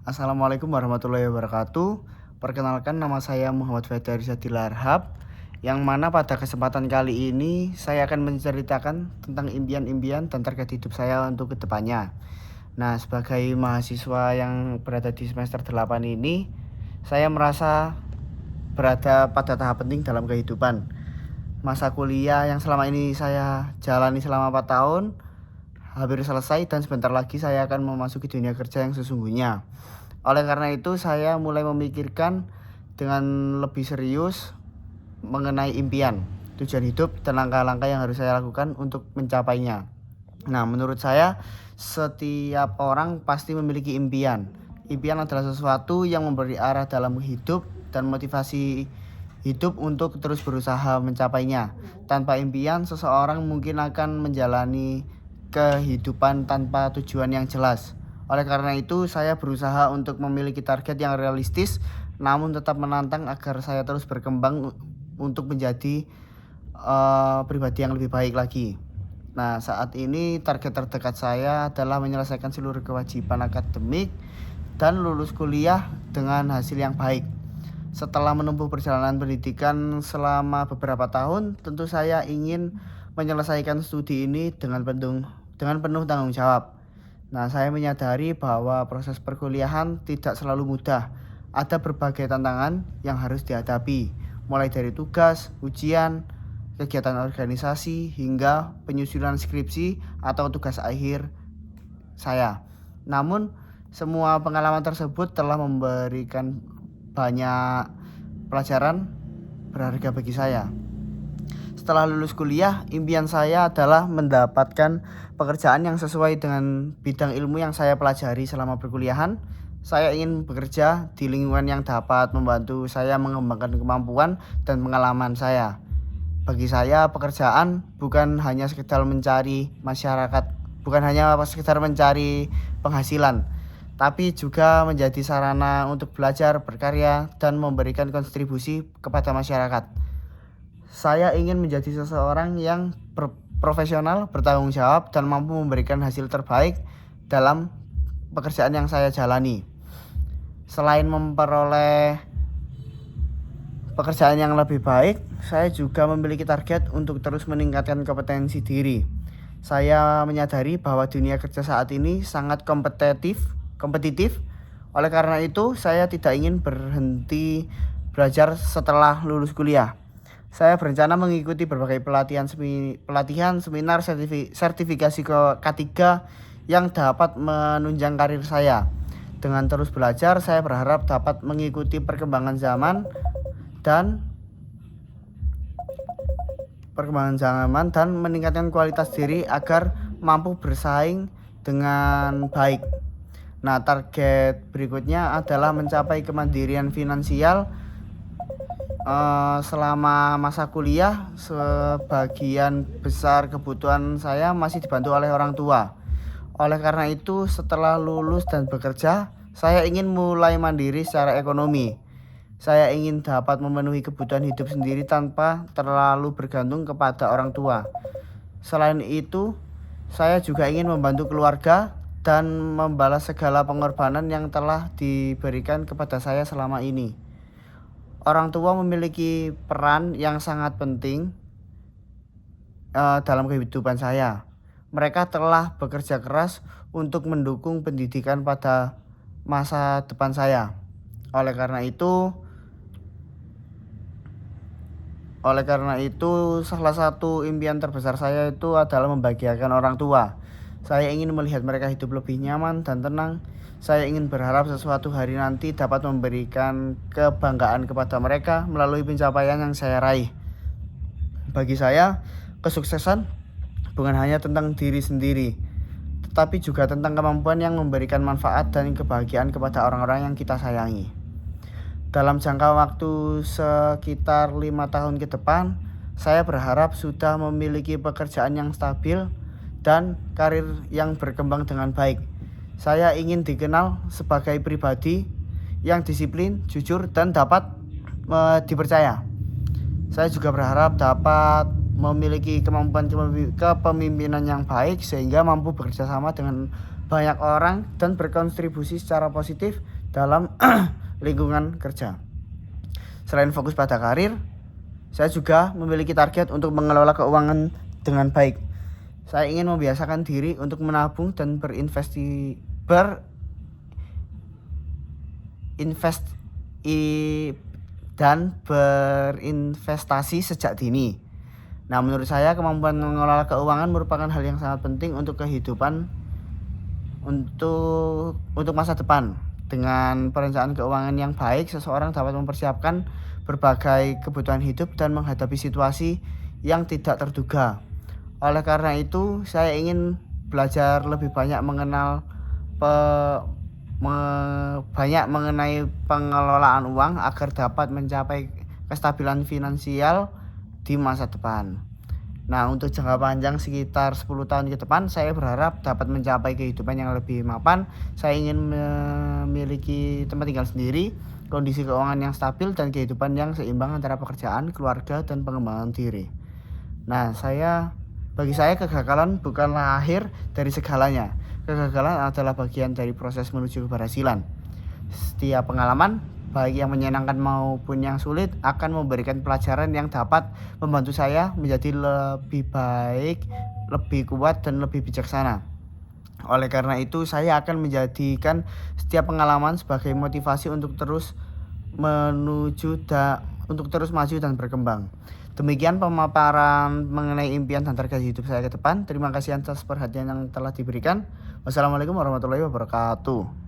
Assalamualaikum warahmatullahi wabarakatuh. Perkenalkan, nama saya Muhammad Faidar Rizadil Arhab, yang mana pada kesempatan kali ini saya akan menceritakan tentang impian-impian dan target hidup saya untuk kedepannya. Nah, sebagai mahasiswa yang berada di semester 8 ini, saya merasa berada pada tahap penting dalam kehidupan. Masa kuliah yang selama ini saya jalani selama 4 tahun hampir selesai, dan sebentar lagi saya akan memasuki dunia kerja yang sesungguhnya. Oleh karena itu, saya mulai memikirkan dengan lebih serius mengenai impian, tujuan hidup, dan langkah-langkah yang harus saya lakukan untuk mencapainya. Nah, menurut saya, setiap orang pasti memiliki impian. Impian adalah sesuatu yang memberi arah dalam hidup dan motivasi hidup untuk terus berusaha mencapainya. Tanpa impian, seseorang mungkin akan menjalani kehidupan tanpa tujuan yang jelas. Oleh karena itu, saya berusaha untuk memiliki target yang realistis, namun tetap menantang agar saya terus berkembang untuk menjadi pribadi yang lebih baik lagi. Nah, saat ini target terdekat saya adalah menyelesaikan seluruh kewajiban akademik dan lulus kuliah dengan hasil yang baik. Setelah menempuh perjalanan pendidikan selama beberapa tahun, tentu saya ingin menyelesaikan studi ini dengan penuh tanggung jawab. Nah, saya menyadari bahwa proses perkuliahan tidak selalu mudah. Ada berbagai tantangan yang harus dihadapi, mulai dari tugas, ujian, kegiatan organisasi, hingga penyusunan skripsi atau tugas akhir saya. Namun, semua pengalaman tersebut telah memberikan banyak pelajaran berharga bagi saya. Setelah lulus kuliah, impian saya adalah mendapatkan pekerjaan yang sesuai dengan bidang ilmu yang saya pelajari selama perkuliahan. Saya ingin bekerja di lingkungan yang dapat membantu saya mengembangkan kemampuan dan pengalaman saya. Bagi saya, pekerjaan bukan hanya sekedar mencari penghasilan, tapi juga menjadi sarana untuk belajar, berkarya, dan memberikan kontribusi kepada masyarakat. Saya ingin menjadi seseorang yang profesional, bertanggung jawab, dan mampu memberikan hasil terbaik dalam pekerjaan yang saya jalani. Selain memperoleh pekerjaan yang lebih baik, saya juga memiliki target untuk terus meningkatkan kompetensi diri. Saya menyadari bahwa dunia kerja saat ini sangat kompetitif. Oleh karena itu, saya tidak ingin berhenti belajar setelah lulus kuliah. Saya berencana mengikuti berbagai pelatihan, seminar, sertifikasi K3 yang dapat menunjang karir saya. Dengan terus belajar, saya berharap dapat mengikuti perkembangan zaman dan meningkatkan kualitas diri agar mampu bersaing dengan baik. Nah, target berikutnya adalah mencapai kemandirian finansial. Selama masa kuliah, sebagian besar kebutuhan saya masih dibantu oleh orang tua. Oleh karena itu, setelah lulus dan bekerja, saya ingin mulai mandiri secara ekonomi. Saya ingin dapat memenuhi kebutuhan hidup sendiri tanpa terlalu bergantung kepada orang tua. Selain itu, saya juga ingin membantu keluarga dan membalas segala pengorbanan yang telah diberikan kepada saya selama ini. Orang tua memiliki peran yang sangat penting dalam kehidupan saya. Mereka telah bekerja keras untuk mendukung pendidikan pada masa depan saya. Oleh karena itu, salah satu impian terbesar saya itu adalah membahagiakan orang tua. Saya ingin melihat mereka hidup lebih nyaman dan tenang. Saya ingin berharap sesuatu hari nanti dapat memberikan kebanggaan kepada mereka melalui pencapaian yang saya raih. Bagi saya, kesuksesan bukan hanya tentang diri sendiri, tetapi juga tentang kemampuan yang memberikan manfaat dan kebahagiaan kepada orang-orang yang kita sayangi. Dalam jangka waktu sekitar 5 tahun ke depan, saya berharap sudah memiliki pekerjaan yang stabil dan karir yang berkembang dengan baik. Saya ingin dikenal sebagai pribadi yang disiplin, jujur, dan dapat dipercaya. Saya juga berharap dapat memiliki kemampuan kepemimpinan yang baik sehingga mampu bekerja sama dengan banyak orang dan berkontribusi secara positif dalam lingkungan kerja. Selain fokus pada karir, saya juga memiliki target untuk mengelola keuangan dengan baik. Saya ingin membiasakan diri untuk menabung dan berinvestasi sejak dini. Nah, menurut saya kemampuan mengelola keuangan merupakan hal yang sangat penting untuk kehidupan untuk masa depan. Dengan perencanaan keuangan yang baik, seseorang dapat mempersiapkan berbagai kebutuhan hidup dan menghadapi situasi yang tidak terduga. Oleh karena itu, saya ingin belajar lebih banyak mengenai pengelolaan uang agar dapat mencapai kestabilan finansial di masa depan. Nah, untuk jangka panjang sekitar 10 tahun ke depan, saya berharap dapat mencapai kehidupan yang lebih mapan. Saya ingin memiliki tempat tinggal sendiri, kondisi keuangan yang stabil, dan kehidupan yang seimbang antara pekerjaan, keluarga, dan pengembangan diri. Nah, bagi saya kegagalan bukanlah akhir dari segalanya. Kegagalan adalah bagian dari proses menuju keberhasilan. Setiap pengalaman, baik yang menyenangkan maupun yang sulit, akan memberikan pelajaran yang dapat membantu saya menjadi lebih baik, lebih kuat, dan lebih bijaksana. Oleh karena itu, saya akan menjadikan setiap pengalaman sebagai motivasi untuk terus maju dan berkembang. Demikian pemaparan mengenai impian dan target hidup saya ke depan. Terima kasih atas perhatian yang telah diberikan. Wassalamualaikum warahmatullahi wabarakatuh.